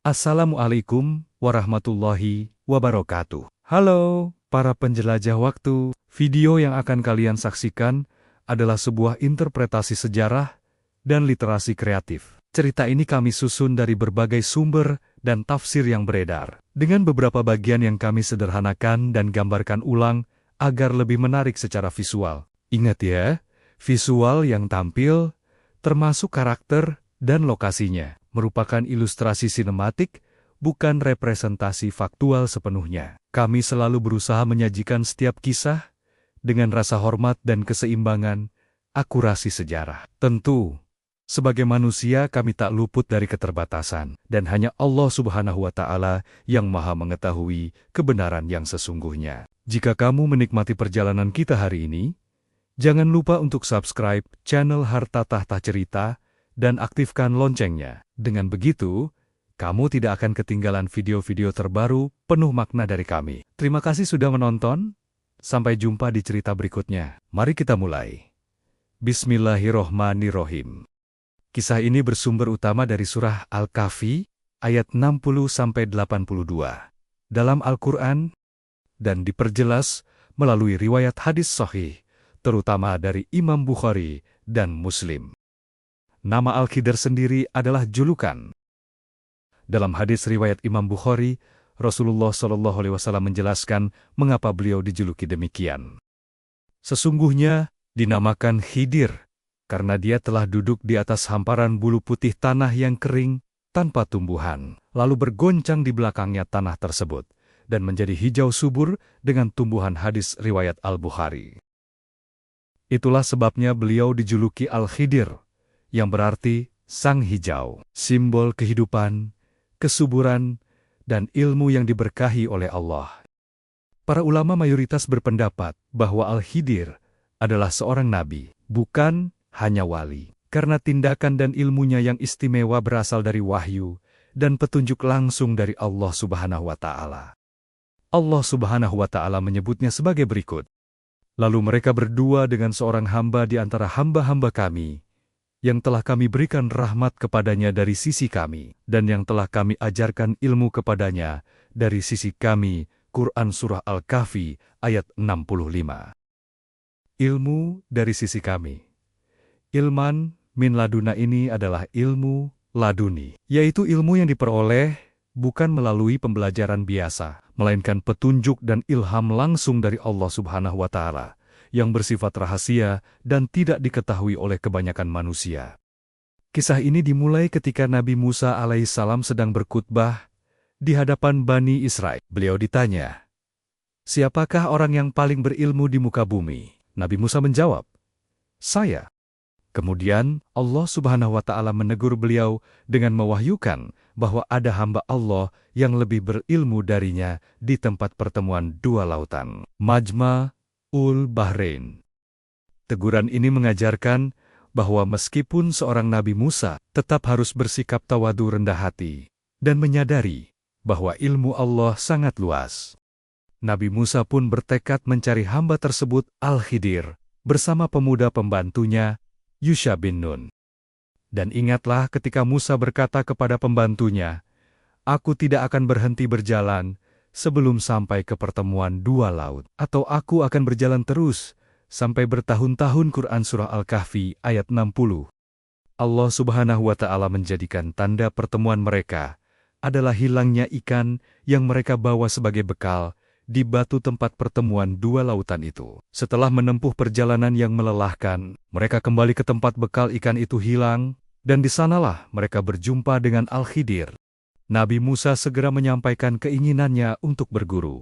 Assalamualaikum warahmatullahi wabarakatuh. Halo, para penjelajah waktu. Video yang akan kalian saksikan adalah sebuah interpretasi sejarah dan literasi kreatif. Cerita ini kami susun dari berbagai sumber dan tafsir yang beredar, dengan beberapa bagian yang kami sederhanakan dan gambarkan ulang agar lebih menarik secara visual. Ingat ya, visual yang tampil, termasuk karakter dan lokasinya, merupakan ilustrasi sinematik, bukan representasi faktual sepenuhnya. Kami selalu berusaha menyajikan setiap kisah dengan rasa hormat dan keseimbangan, akurasi sejarah. Tentu, sebagai manusia kami tak luput dari keterbatasan, dan hanya Allah Subhanahu wa Ta'ala yang Maha mengetahui kebenaran yang sesungguhnya. Jika kamu menikmati perjalanan kita hari ini, jangan lupa untuk subscribe channel Harta Tahta Cerita dan aktifkan loncengnya. Dengan begitu, kamu tidak akan ketinggalan video-video terbaru penuh makna dari kami. Terima kasih sudah menonton. Sampai jumpa di cerita berikutnya. Mari kita mulai. Bismillahirrohmanirrohim. Kisah ini bersumber utama dari surah Al-Kahfi, ayat 60-82. Dalam Al-Quran, dan diperjelas melalui riwayat hadis sahih, terutama dari Imam Bukhari dan Muslim. Nama Al-Khidir sendiri adalah julukan. Dalam hadis riwayat Imam Bukhari, Rasulullah SAW menjelaskan mengapa beliau dijuluki demikian. Sesungguhnya dinamakan Khidir karena dia telah duduk di atas hamparan bulu putih tanah yang kering tanpa tumbuhan, lalu bergoncang di belakangnya tanah tersebut dan menjadi hijau subur dengan tumbuhan hadis riwayat Al-Bukhari. Itulah sebabnya beliau dijuluki Al-Khidir, yang berarti sang hijau, simbol kehidupan, kesuburan, dan ilmu yang diberkahi oleh Allah. Para ulama mayoritas berpendapat bahwa Al-Khidir adalah seorang nabi, bukan hanya wali, karena tindakan dan ilmunya yang istimewa berasal dari wahyu dan petunjuk langsung dari Allah Subhanahu wa Ta'ala. Allah Subhanahu wa Ta'ala menyebutnya sebagai berikut. Lalu mereka berdua dengan seorang hamba di antara hamba-hamba kami, yang telah kami berikan rahmat kepadanya dari sisi kami, dan yang telah kami ajarkan ilmu kepadanya dari sisi kami. Quran Surah Al-Kahfi ayat 65. Ilmu dari sisi kami. Ilman min laduna ini adalah ilmu laduni, yaitu ilmu yang diperoleh bukan melalui pembelajaran biasa, melainkan petunjuk dan ilham langsung dari Allah Subhanahu wa Ta'ala, yang bersifat rahasia dan tidak diketahui oleh kebanyakan manusia. Kisah ini dimulai ketika Nabi Musa alaihissalam sedang berkhutbah di hadapan Bani Israel. Beliau ditanya, "Siapakah orang yang paling berilmu di muka bumi?" Nabi Musa menjawab, "Saya." Kemudian Allah Subhanahu wa Ta'ala menegur beliau dengan mewahyukan bahwa ada hamba Allah yang lebih berilmu darinya di tempat pertemuan dua lautan, Majma' ul Bahrain. Teguran ini mengajarkan bahwa meskipun seorang Nabi Musa tetap harus bersikap tawadu rendah hati dan menyadari bahwa ilmu Allah sangat luas. Nabi Musa pun bertekad mencari hamba tersebut Al-Khidir bersama pemuda pembantunya Yusha bin Nun. Dan ingatlah ketika Musa berkata kepada pembantunya, "Aku tidak akan berhenti berjalan sebelum sampai ke pertemuan dua laut, atau aku akan berjalan terus sampai bertahun-tahun." Quran Surah Al-Kahfi ayat 60. Allah Subhanahu wa Ta'ala menjadikan tanda pertemuan mereka adalah hilangnya ikan yang mereka bawa sebagai bekal di batu tempat pertemuan dua lautan itu. Setelah menempuh perjalanan yang melelahkan, mereka kembali ke tempat bekal ikan itu hilang, dan di sanalah mereka berjumpa dengan Al-Khidir. Nabi Musa segera menyampaikan keinginannya untuk berguru.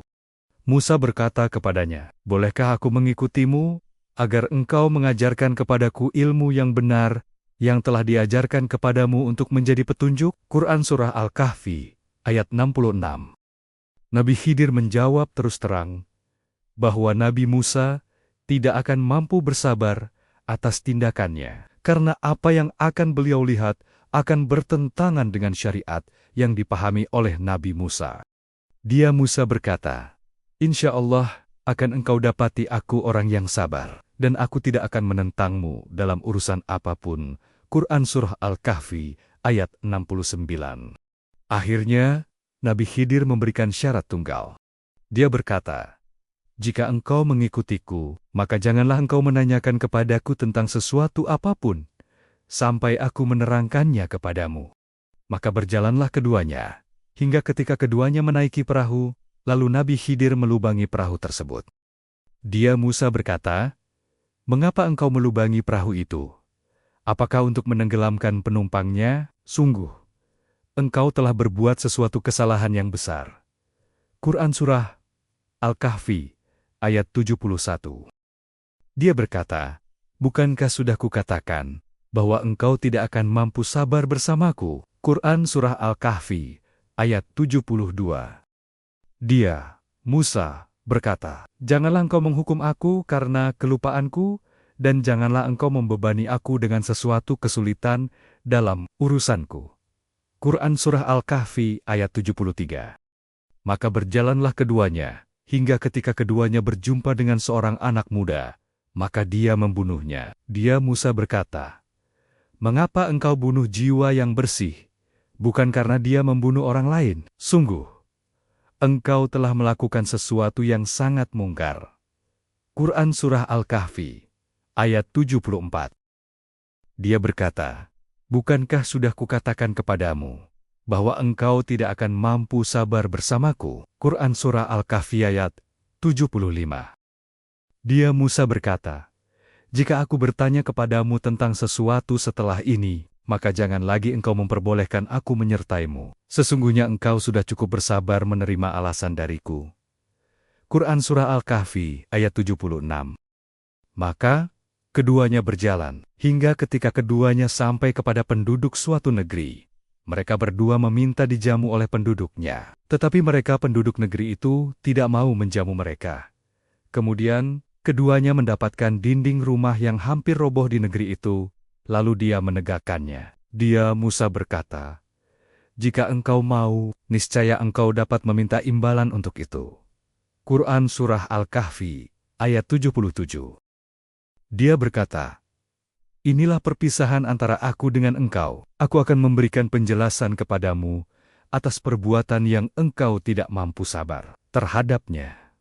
Musa berkata kepadanya, "Bolehkah aku mengikutimu, agar engkau mengajarkan kepadaku ilmu yang benar, yang telah diajarkan kepadamu untuk menjadi petunjuk?" Quran Surah Al-Kahfi, ayat 66. Nabi Khidir menjawab terus terang, bahwa Nabi Musa tidak akan mampu bersabar atas tindakannya, karena apa yang akan beliau lihat akan bertentangan dengan syariat yang dipahami oleh Nabi Musa. Dia Musa berkata, "Insya Allah akan engkau dapati aku orang yang sabar, dan aku tidak akan menentangmu dalam urusan apapun." Quran Surah Al-Kahfi ayat 69. Akhirnya, Nabi Khidir memberikan syarat tunggal. Dia berkata, "Jika engkau mengikutiku, maka janganlah engkau menanyakan kepadaku tentang sesuatu apapun, sampai aku menerangkannya kepadamu." Maka berjalanlah keduanya, hingga ketika keduanya menaiki perahu, lalu Nabi Khidir melubangi perahu tersebut. Dia Musa berkata, "Mengapa engkau melubangi perahu itu? Apakah untuk menenggelamkan penumpangnya? Sungguh, engkau telah berbuat sesuatu kesalahan yang besar." Quran Surah Al-Kahfi, ayat 71. Dia berkata, "Bukankah sudah kukatakan, bahwa engkau tidak akan mampu sabar bersamaku?" Quran Surah Al-Kahfi, ayat 72. Dia, Musa, berkata, "Janganlah engkau menghukum aku karena kelupaanku, dan janganlah engkau membebani aku dengan sesuatu kesulitan dalam urusanku." Quran Surah Al-Kahfi, ayat 73. Maka berjalanlah keduanya, hingga ketika keduanya berjumpa dengan seorang anak muda, maka dia membunuhnya. Dia Musa berkata, "Mengapa engkau bunuh jiwa yang bersih? Bukan karena dia membunuh orang lain. Sungguh, engkau telah melakukan sesuatu yang sangat mungkar." Quran Surah Al-Kahfi, ayat 74. Dia berkata, "Bukankah sudah kukatakan kepadamu, bahwa engkau tidak akan mampu sabar bersamaku?" Quran Surah Al-Kahfi, ayat 75. Dia Musa berkata, "Jika aku bertanya kepadamu tentang sesuatu setelah ini, maka jangan lagi engkau memperbolehkan aku menyertaimu. Sesungguhnya engkau sudah cukup bersabar menerima alasan dariku." Quran Surah Al-Kahfi, ayat 76. Maka, keduanya berjalan, hingga ketika keduanya sampai kepada penduduk suatu negeri. Mereka berdua meminta dijamu oleh penduduknya. Tetapi mereka penduduk negeri itu tidak mau menjamu mereka. Kemudian, keduanya mendapatkan dinding rumah yang hampir roboh di negeri itu, lalu dia menegakkannya. Dia Musa berkata, "Jika engkau mau, niscaya engkau dapat meminta imbalan untuk itu." Quran Surah Al-Kahfi, ayat 77. Dia berkata, "Inilah perpisahan antara aku dengan engkau. Aku akan memberikan penjelasan kepadamu atas perbuatan yang engkau tidak mampu sabar terhadapnya."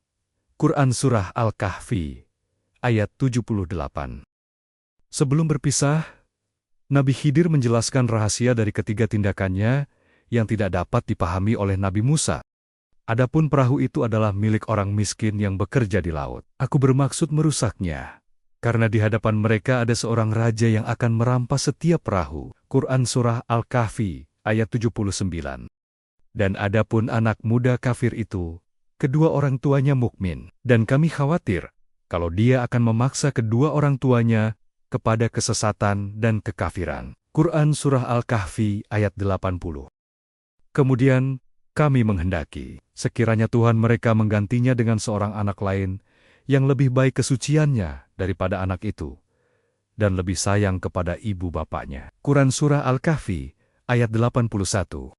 Quran Surah Al-Kahfi, ayat 78. Sebelum berpisah, Nabi Khidir menjelaskan rahasia dari ketiga tindakannya yang tidak dapat dipahami oleh Nabi Musa. Adapun perahu itu adalah milik orang miskin yang bekerja di laut. Aku bermaksud merusaknya, karena di hadapan mereka ada seorang raja yang akan merampas setiap perahu. Quran Surah Al-Kahfi, ayat 79. Dan adapun anak muda kafir itu, kedua orang tuanya mukmin, dan kami khawatir kalau dia akan memaksa kedua orang tuanya kepada kesesatan dan kekafiran. Quran Surah Al-Kahfi, ayat 80. Kemudian, kami menghendaki, sekiranya Tuhan mereka menggantinya dengan seorang anak lain, yang lebih baik kesuciannya daripada anak itu, dan lebih sayang kepada ibu bapaknya. Quran Surah Al-Kahfi, ayat 81.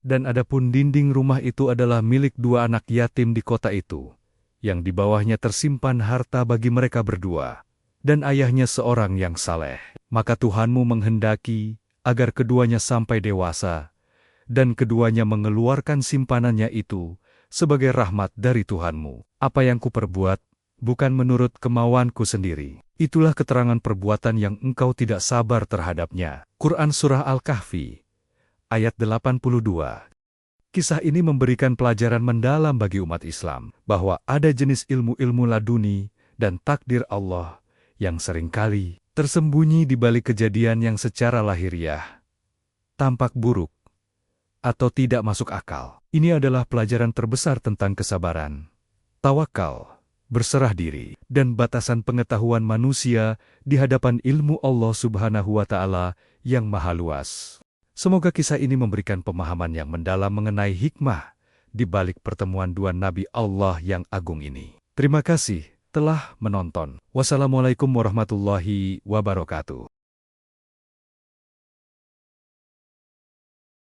Dan adapun dinding rumah itu adalah milik dua anak yatim di kota itu, yang di bawahnya tersimpan harta bagi mereka berdua, dan ayahnya seorang yang saleh. Maka Tuhanmu menghendaki agar keduanya sampai dewasa, dan keduanya mengeluarkan simpanannya itu sebagai rahmat dari Tuhanmu. Apa yang kuperbuat bukan menurut kemauanku sendiri. Itulah keterangan perbuatan yang engkau tidak sabar terhadapnya. Quran Surah Al-Kahfi, ayat 82. Kisah ini memberikan pelajaran mendalam bagi umat Islam, bahwa ada jenis ilmu-ilmu laduni dan takdir Allah yang seringkali tersembunyi di balik kejadian yang secara lahiriah tampak buruk atau tidak masuk akal. Ini adalah pelajaran terbesar tentang kesabaran, tawakal, berserah diri, dan batasan pengetahuan manusia di hadapan ilmu Allah Subhanahu wa Ta'ala yang maha luas. Semoga kisah ini memberikan pemahaman yang mendalam mengenai hikmah di balik pertemuan dua Nabi Allah yang agung ini. Terima kasih telah menonton. Wassalamualaikum warahmatullahi wabarakatuh.